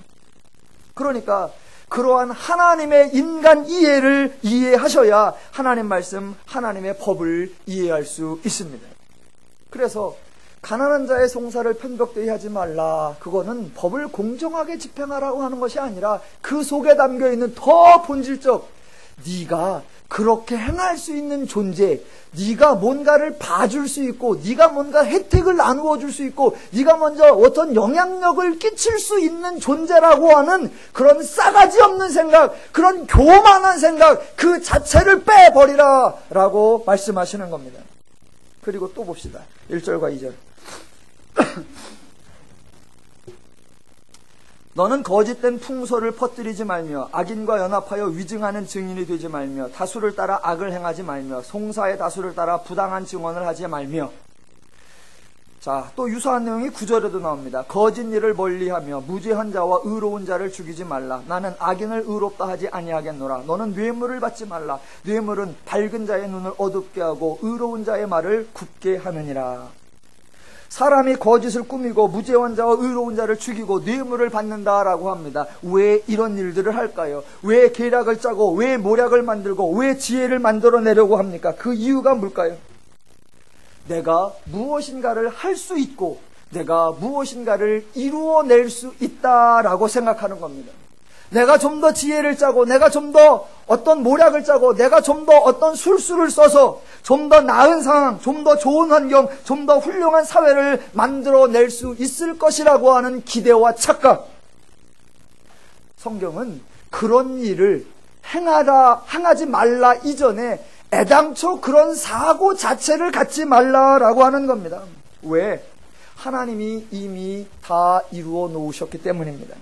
그러니까 그러한 하나님의 인간 이해를 이해하셔야 하나님 말씀, 하나님의 법을 이해할 수 있습니다. 그래서 가난한 자의 송사를 편벽되이 하지 말라, 그거는 법을 공정하게 집행하라고 하는 것이 아니라 그 속에 담겨있는 더 본질적, 네가 그렇게 행할 수 있는 존재, 네가 뭔가를 봐줄 수 있고, 네가 뭔가 혜택을 나누어 줄 수 있고, 네가 먼저 어떤 영향력을 끼칠 수 있는 존재라고 하는 그런 싸가지 없는 생각, 그런 교만한 생각 그 자체를 빼버리라 라고 말씀하시는 겁니다. 그리고 또 봅시다. 1절과 2절. 너는 거짓된 풍소를 퍼뜨리지 말며 악인과 연합하여 위증하는 증인이 되지 말며 다수를 따라 악을 행하지 말며 송사의 다수를 따라 부당한 증언을 하지 말며. 자, 또 유사한 내용이 9절에도 나옵니다. 거짓 일을 멀리하며 무죄한 자와 의로운 자를 죽이지 말라. 나는 악인을 의롭다 하지 아니하겠노라. 너는 뇌물을 받지 말라. 뇌물은 밝은 자의 눈을 어둡게 하고 의로운 자의 말을 굽게 하느니라. 사람이 거짓을 꾸미고 무죄한 자와 의로운 자를 죽이고 뇌물을 받는다라고 합니다. 왜 이런 일들을 할까요? 왜 계략을 짜고 왜 모략을 만들고 왜 지혜를 만들어내려고 합니까? 그 이유가 뭘까요? 내가 무엇인가를 할 수 있고 내가 무엇인가를 이루어낼 수 있다라고 생각하는 겁니다. 내가 좀 더 지혜를 짜고 내가 좀 더 어떤 모략을 짜고 내가 좀 더 어떤 술수를 써서 좀 더 나은 상황, 좀 더 좋은 환경, 좀 더 훌륭한 사회를 만들어낼 수 있을 것이라고 하는 기대와 착각. 성경은 그런 일을 행하지 말라 이전에 애당초 그런 사고 자체를 갖지 말라라고 하는 겁니다. 왜? 하나님이 이미 다 이루어 놓으셨기 때문입니다.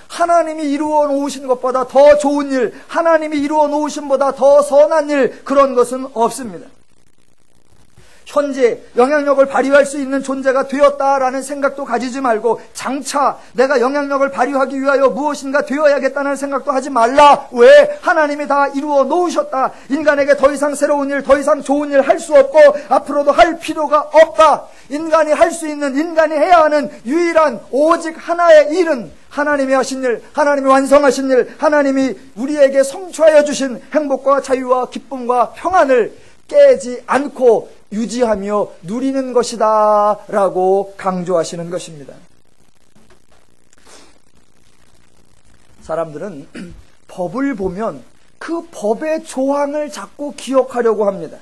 하나님이 이루어 놓으신 것보다 더 좋은 일, 하나님이 이루어 놓으신 보다 더 선한 일, 그런 것은 없습니다. 현재 영향력을 발휘할 수 있는 존재가 되었다라는 생각도 가지지 말고 장차 내가 영향력을 발휘하기 위하여 무엇인가 되어야겠다는 생각도 하지 말라. 왜? 하나님이 다 이루어 놓으셨다. 인간에게 더 이상 새로운 일, 더 이상 좋은 일 할 수 없고 앞으로도 할 필요가 없다. 인간이 할 수 있는, 인간이 해야 하는 유일한 오직 하나의 일은 하나님이 하신 일, 하나님이 완성하신 일, 하나님이 우리에게 성취하여 주신 행복과 자유와 기쁨과 평안을 깨지 않고 유지하며 누리는 것이다 라고 강조하시는 것입니다. 사람들은 법을 보면 그 법의 조항을 자꾸 기억하려고 합니다.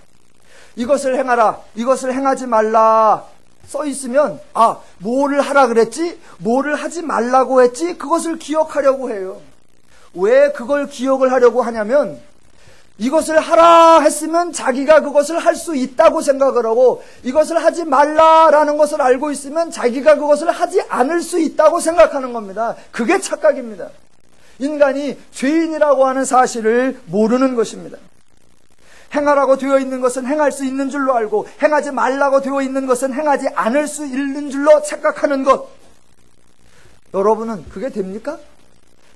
이것을 행하라, 이것을 행하지 말라 써 있으면 뭐를 하라 그랬지? 뭐를 하지 말라고 했지? 그것을 기억하려고 해요. 왜 그걸 기억을 하려고 하냐면 이것을 하라 했으면 자기가 그것을 할 수 있다고 생각을 하고 이것을 하지 말라라는 것을 알고 있으면 자기가 그것을 하지 않을 수 있다고 생각하는 겁니다. 그게 착각입니다. 인간이 죄인이라고 하는 사실을 모르는 것입니다. 행하라고 되어 있는 것은 행할 수 있는 줄로 알고 행하지 말라고 되어 있는 것은 행하지 않을 수 있는 줄로 착각하는 것. 여러분은 그게 됩니까?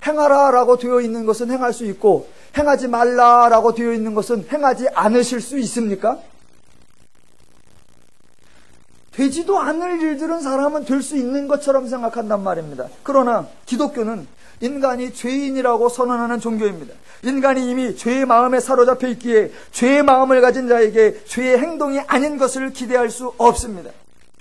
행하라라고 되어 있는 것은 행할 수 있고 행하지 말라라고 되어 있는 것은 행하지 않으실 수 있습니까? 되지도 않을 일들은 사람은 될 수 있는 것처럼 생각한단 말입니다. 그러나 기독교는 인간이 죄인이라고 선언하는 종교입니다. 인간이 이미 죄의 마음에 사로잡혀 있기에 죄의 마음을 가진 자에게 죄의 행동이 아닌 것을 기대할 수 없습니다.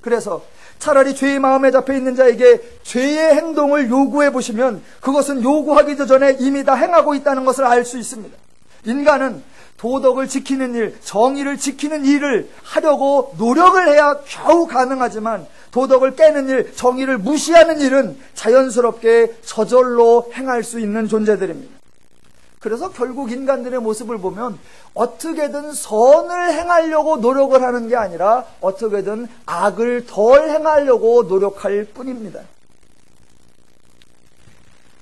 그래서 차라리 죄의 마음에 잡혀 있는 자에게 죄의 행동을 요구해 보시면 그것은 요구하기도 전에 이미 다 행하고 있다는 것을 알 수 있습니다. 인간은 도덕을 지키는 일, 정의를 지키는 일을 하려고 노력을 해야 겨우 가능하지만 도덕을 깨는 일, 정의를 무시하는 일은 자연스럽게 저절로 행할 수 있는 존재들입니다. 그래서 결국 인간들의 모습을 보면 어떻게든 선을 행하려고 노력을 하는 게 아니라 어떻게든 악을 덜 행하려고 노력할 뿐입니다.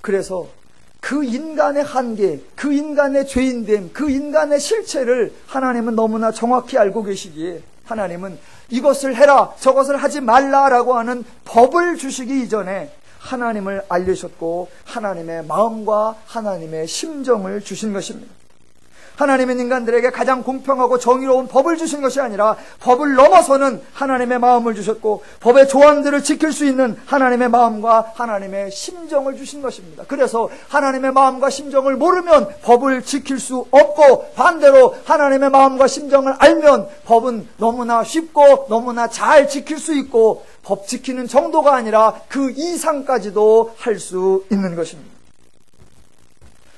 그래서 그 인간의 한계, 그 인간의 죄인됨, 그 인간의 실체를 하나님은 너무나 정확히 알고 계시기에 하나님은 이것을 해라, 저것을 하지 말라라고 하는 법을 주시기 이전에 하나님을 알리셨고 하나님의 마음과 하나님의 심정을 주신 것입니다. 하나님은 인간들에게 가장 공평하고 정의로운 법을 주신 것이 아니라 법을 넘어서는 하나님의 마음을 주셨고 법의 조항들을 지킬 수 있는 하나님의 마음과 하나님의 심정을 주신 것입니다. 그래서 하나님의 마음과 심정을 모르면 법을 지킬 수 없고, 반대로 하나님의 마음과 심정을 알면 법은 너무나 쉽고 너무나 잘 지킬 수 있고, 법 지키는 정도가 아니라 그 이상까지도 할 수 있는 것입니다.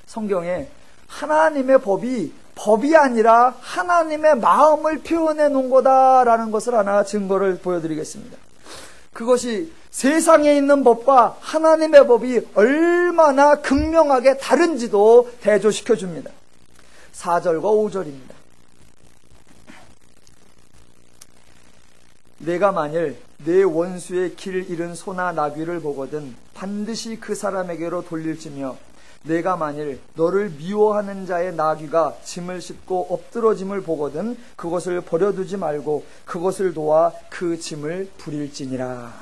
성경에 하나님의 법이 아니라 하나님의 마음을 표현해 놓은 거다라는 것을 하나 증거를 보여드리겠습니다. 그것이 세상에 있는 법과 하나님의 법이 얼마나 극명하게 다른지도 대조시켜 줍니다. 4절과 5절입니다. 내가 만일 내 원수의 길 잃은 소나 나귀를 보거든 반드시 그 사람에게로 돌릴지며, 내가 만일 너를 미워하는 자의 나귀가 짐을 싣고 엎드러짐을 보거든 그것을 버려두지 말고 그것을 도와 그 짐을 부릴지니라.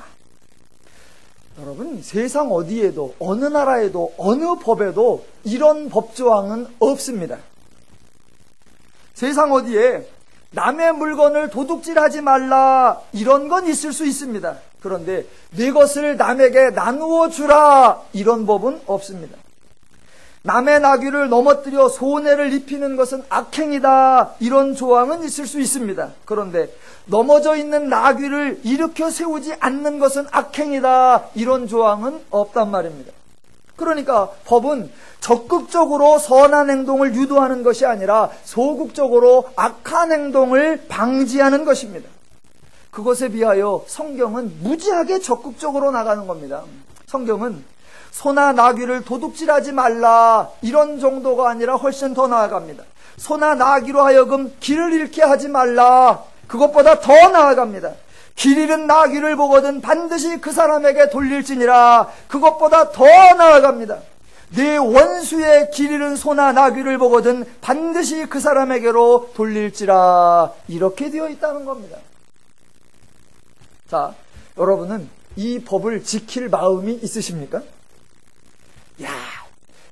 여러분, 세상 어디에도, 어느 나라에도, 어느 법에도 이런 법조항은 없습니다. 세상 어디에 남의 물건을 도둑질하지 말라, 이런 건 있을 수 있습니다. 그런데 네 것을 남에게 나누어 주라, 이런 법은 없습니다. 남의 나귀를 넘어뜨려 손해를 입히는 것은 악행이다, 이런 조항은 있을 수 있습니다. 그런데 넘어져 있는 나귀를 일으켜 세우지 않는 것은 악행이다, 이런 조항은 없단 말입니다. 그러니까 법은 적극적으로 선한 행동을 유도하는 것이 아니라 소극적으로 악한 행동을 방지하는 것입니다. 그것에 비하여 성경은 무지하게 적극적으로 나가는 겁니다. 성경은 소나 나귀를 도둑질하지 말라, 이런 정도가 아니라 훨씬 더 나아갑니다. 소나 나귀로 하여금 길을 잃게 하지 말라, 그것보다 더 나아갑니다. 길 잃은 나귀를 보거든 반드시 그 사람에게 돌릴지니라, 그것보다 더 나아갑니다. 내 원수의 길 잃은 소나 나귀를 보거든 반드시 그 사람에게로 돌릴지라, 이렇게 되어 있다는 겁니다. 자, 여러분은 이 법을 지킬 마음이 있으십니까?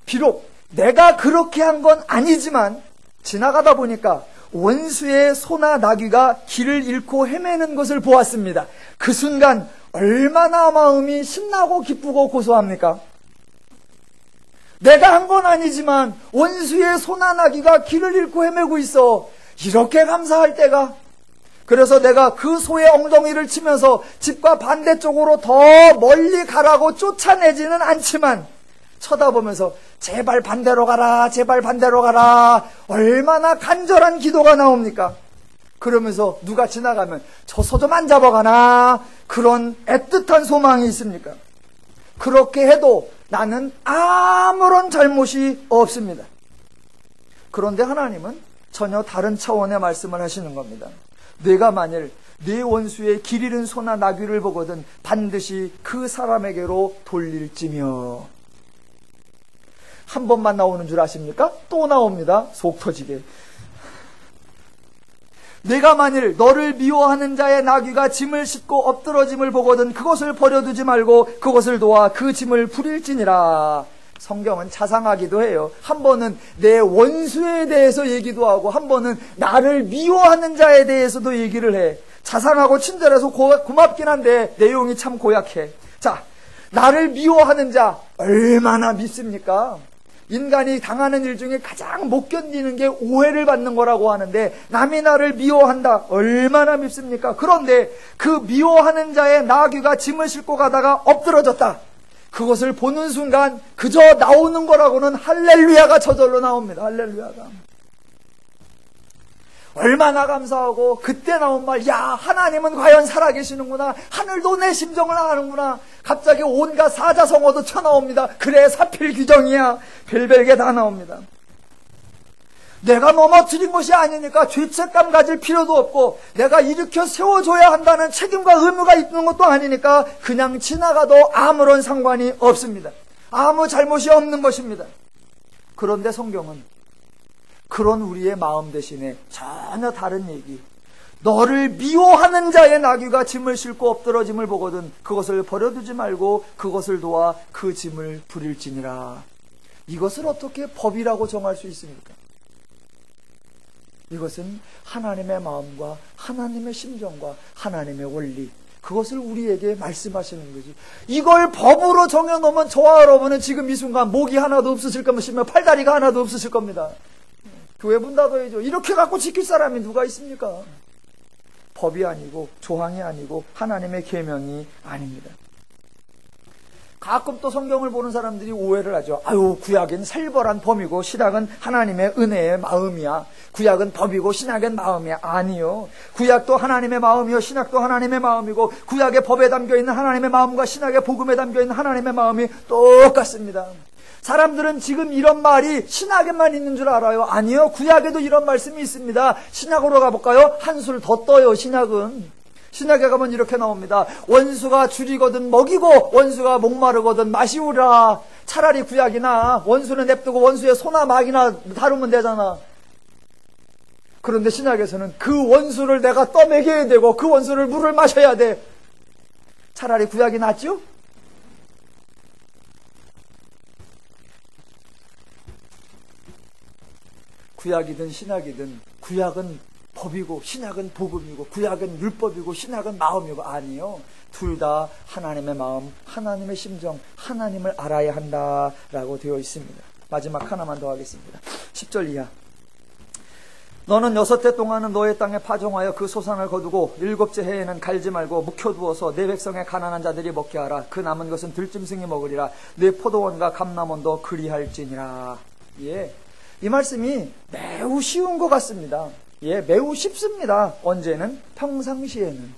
비록 내가 그렇게 한 건 아니지만 지나가다 보니까 원수의 소나 나귀가 길을 잃고 헤매는 것을 보았습니다. 그 순간 얼마나 마음이 신나고 기쁘고 고소합니까? 내가 한 건 아니지만 원수의 소나 나귀가 길을 잃고 헤매고 있어. 이렇게 감사할 때가. 그래서 내가 그 소의 엉덩이를 치면서 집과 반대쪽으로 더 멀리 가라고 쫓아내지는 않지만 쳐다보면서 제발 반대로 가라, 제발 반대로 가라, 얼마나 간절한 기도가 나옵니까? 그러면서 누가 지나가면 저 소 좀 안 잡아가나, 그런 애틋한 소망이 있습니까? 그렇게 해도 나는 아무런 잘못이 없습니다. 그런데 하나님은 전혀 다른 차원의 말씀을 하시는 겁니다. 내가 만일 네 원수의 길 잃은 소나 나귀를 보거든 반드시 그 사람에게로 돌릴지며. 한 번만 나오는 줄 아십니까? 또 나옵니다. 속 터지게. 내가 만일 너를 미워하는 자의 나귀가 짐을 싣고 엎드러짐을 보거든 그것을 버려두지 말고 그것을 도와 그 짐을 부릴지니라. 성경은 자상하기도 해요. 한 번은 내 원수에 대해서 얘기도 하고 한 번은 나를 미워하는 자에 대해서도 얘기를 해. 자상하고 친절해서 고맙긴 한데 내용이 참 고약해. 자, 나를 미워하는 자 얼마나 밉습니까? 인간이 당하는 일 중에 가장 못 견디는 게 오해를 받는 거라고 하는데, 남이 나를 미워한다, 얼마나 밉습니까? 그런데 그 미워하는 자의 나귀가 짐을 싣고 가다가 엎드러졌다, 그것을 보는 순간 그저 나오는 거라고는 할렐루야가 저절로 나옵니다. 할렐루야가. 얼마나 감사하고, 그때 나온 말, 야, 하나님은 과연 살아계시는구나, 하늘도 내 심정을 아는구나. 갑자기 온갖 사자성어도 쳐나옵니다. 그래, 사필귀정이야. 별별게 다 나옵니다. 내가 넘어뜨린 것이 아니니까 죄책감 가질 필요도 없고, 내가 일으켜 세워줘야 한다는 책임과 의무가 있는 것도 아니니까 그냥 지나가도 아무런 상관이 없습니다. 아무 잘못이 없는 것입니다. 그런데 성경은 그런 우리의 마음 대신에 전혀 다른 얘기, 너를 미워하는 자의 나귀가 짐을 싣고 엎드러짐을 보거든 그것을 버려두지 말고 그것을 도와 그 짐을 부릴지니라. 이것을 어떻게 법이라고 정할 수 있습니까? 이것은 하나님의 마음과 하나님의 심정과 하나님의 원리, 그것을 우리에게 말씀하시는 거지. 이걸 법으로 정해놓으면 저와 여러분은 지금 이 순간 목이 하나도 없으실 것이며 팔다리가 하나도 없으실 겁니다. 교회 문 닫아야죠. 이렇게 갖고 지킬 사람이 누가 있습니까? 법이 아니고 조항이 아니고 하나님의 계명이 아닙니다. 가끔 또 성경을 보는 사람들이 오해를 하죠. 아유, 구약은 살벌한 범이고 신약은 하나님의 은혜의 마음이야. 구약은 법이고 신약은 마음이야. 아니요. 구약도 하나님의 마음이요, 신약도 하나님의 마음이고, 구약의 법에 담겨있는 하나님의 마음과 신약의 복음에 담겨있는 하나님의 마음이 똑같습니다. 사람들은 지금 이런 말이 신약에만 있는 줄 알아요. 아니요, 구약에도 이런 말씀이 있습니다. 신약으로 가볼까요? 한술 더 떠요. 신약에 가면 이렇게 나옵니다. 원수가 줄이거든 먹이고 원수가 목마르거든 마시우라. 차라리 구약이나 원수는 냅두고 원수의 소나 막이나 다루면 되잖아. 그런데 신약에서는 그 원수를 내가 떠먹여야 되고 그 원수를 물을 마셔야 돼. 차라리 구약이 낫죠? 구약이든 신약이든 구약은 법이고 신약은 복음이고 구약은 율법이고 신약은 마음이고 아니요. 둘 다 하나님의 마음, 하나님의 심정, 하나님을 알아야 한다라고 되어 있습니다. 마지막 하나만 더 하겠습니다. 10절 이하. 너는 6해 동안은 너의 땅에 파종하여 그 소산을 거두고 7째 해에는 갈지 말고 묵혀두어서 내 백성의 가난한 자들이 먹게 하라. 그 남은 것은 들짐승이 먹으리라. 내 포도원과 감람원도 그리할지니라. 예, 이 말씀이 매우 쉬운 것 같습니다. 예, 매우 쉽습니다. 언제는? 평상시에는.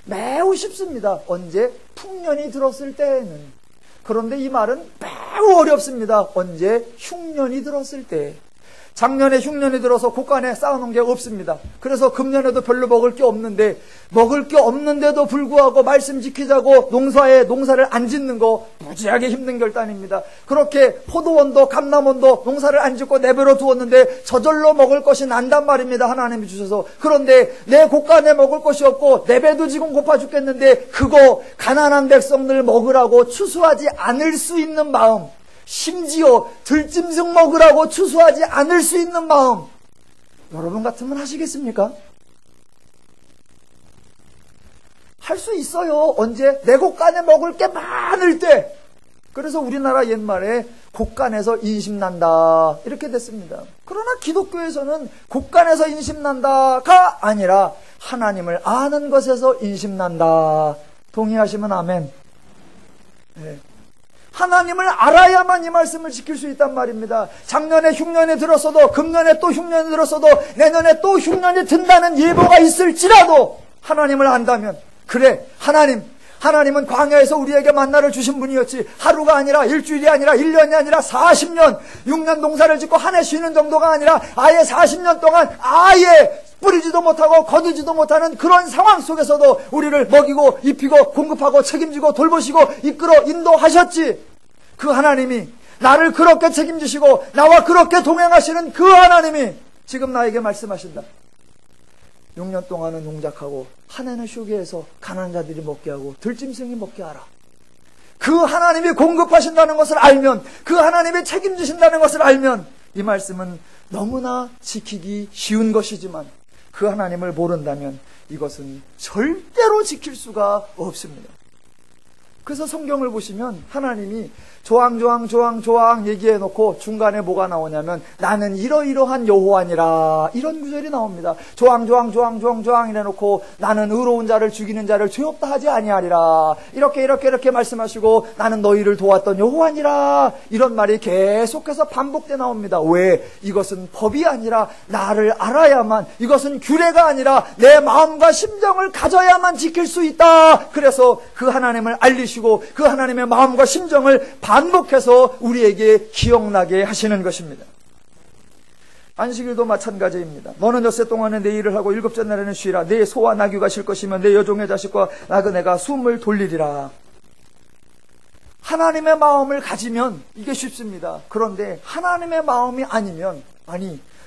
매우 쉽습니다. 언제? 풍년이 들었을 때에는. 그런데 이 말은 매우 어렵습니다. 언제? 흉년이 들었을 때. 작년에 흉년이 들어서 곳간에 쌓아놓은 게 없습니다. 그래서 금년에도 별로 먹을 게 없는데도 불구하고 말씀 지키자고 농사를 안 짓는 거 무지하게 힘든 결단입니다. 그렇게 포도원도 감람원도 농사를 안 짓고 내버려 두었는데 저절로 먹을 것이 난단 말입니다. 하나님이 주셔서. 그런데 내 곳간에 먹을 것이 없고 내 배도 지금 고파 죽겠는데 그거 가난한 백성들 먹으라고 추수하지 않을 수 있는 마음, 심지어 들짐승 먹으라고 추수하지 않을 수 있는 마음, 여러분 같으면 하시겠습니까? 할 수 있어요. 언제? 내 곳간에 먹을 게 많을 때. 그래서 우리나라 옛말에 곳간에서 인심난다 이렇게 됐습니다. 그러나 기독교에서는 곳간에서 인심난다가 아니라 하나님을 아는 것에서 인심난다. 동의하시면 아멘. 네. 하나님을 알아야만 이 말씀을 지킬 수 있단 말입니다. 작년에 흉년이 들었어도 금년에 또 흉년이 들었어도 내년에 또 흉년이 든다는 예보가 있을지라도 하나님을 안다면, 그래, 하나님은 광야에서 우리에게 만나를 주신 분이었지. 하루가 아니라 일주일이 아니라 1년이 아니라 40년, 6년 농사를 짓고 한 해 쉬는 정도가 아니라 아예 40년 동안 아예 뿌리지도 못하고 거두지도 못하는 그런 상황 속에서도 우리를 먹이고 입히고 공급하고 책임지고 돌보시고 이끌어 인도하셨지. 그 하나님이, 나를 그렇게 책임지시고 나와 그렇게 동행하시는 그 하나님이 지금 나에게 말씀하신다. 6년 동안은 농작하고 한 해는 쉬게 해서 가난한 자들이 먹게 하고 들짐승이 먹게 하라. 그 하나님이 공급하신다는 것을 알면, 그 하나님이 책임지신다는 것을 알면 이 말씀은 너무나 지키기 쉬운 것이지만 그 하나님을 모른다면 이것은 절대로 지킬 수가 없습니다. 그래서 성경을 보시면 하나님이 조항 얘기해놓고 중간에 뭐가 나오냐면 나는 이러이러한 여호와니라 이런 구절이 나옵니다. 조항 이래놓고 나는 의로운 자를 죽이는 자를 죄 없다 하지 아니하리라 이렇게 말씀하시고 나는 너희를 도왔던 여호와니라 이런 말이 계속해서 반복돼 나옵니다. 왜? 이것은 법이 아니라 나를 알아야만, 이것은 규례가 아니라 내 마음과 심정을 가져야만 지킬 수 있다. 그래서 그 하나님을 알리시고 그 하나님의 마음과 심정을 반복해서 우리에게 기억나게 하시는 것입니다. 안식일도 마찬가지입니다. 너는 6해 동안에 내 일을 하고 7째 날에는 쉬라. 내 소와 나귀가 쉴 것이며 내 여종의 자식과 나그네가 숨을 돌리리라. 하나님의 마음을 가지면 이게 쉽습니다. 그런데 하나님의 마음이 아니면,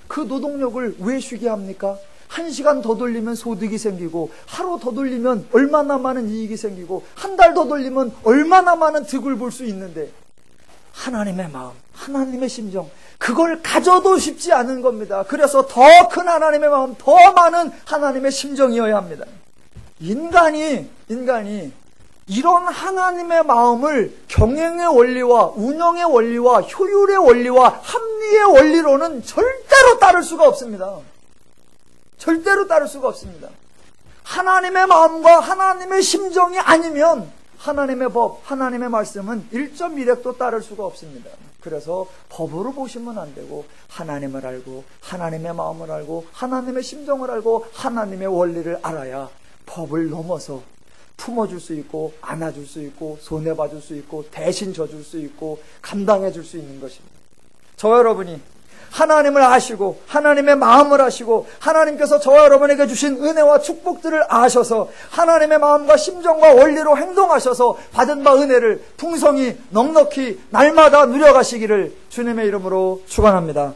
그 노동력을 왜 쉬게 합니까? 1시간 더 돌리면 소득이 생기고, 하루 더 돌리면 얼마나 많은 이익이 생기고, 한 달 더 돌리면 얼마나 많은 득을 볼 수 있는데, 하나님의 마음, 하나님의 심정, 그 그걸 가져도 쉽지 않은 겁니다. 그래서 더 큰 하나님의 마음, 더 많은 하나님의 심정이어야 합니다. 인간이 이런 하나님의 마음을 경영의 원리와 운영의 원리와 효율의 원리와 합리의 원리로는 절대로 따를 수가 없습니다. 절대로 따를 수가 없습니다. 하나님의 마음과 하나님의 심정이 아니면 하나님의 법, 하나님의 말씀은 1.1핵도 따를 수가 없습니다. 그래서 법으로 보시면 안 되고 하나님을 알고 하나님의 마음을 알고 하나님의 심정을 알고 하나님의 원리를 알아야 법을 넘어서 품어줄 수 있고 안아줄 수 있고 손해봐줄 수 있고 대신 져줄 수 있고 감당해줄 수 있는 것입니다. 저와 여러분이 하나님을 아시고 하나님의 마음을 아시고 하나님께서 저와 여러분에게 주신 은혜와 축복들을 아셔서 하나님의 마음과 심정과 원리로 행동하셔서 받은 바 은혜를 풍성히 넉넉히 날마다 누려가시기를 주님의 이름으로 축원합니다.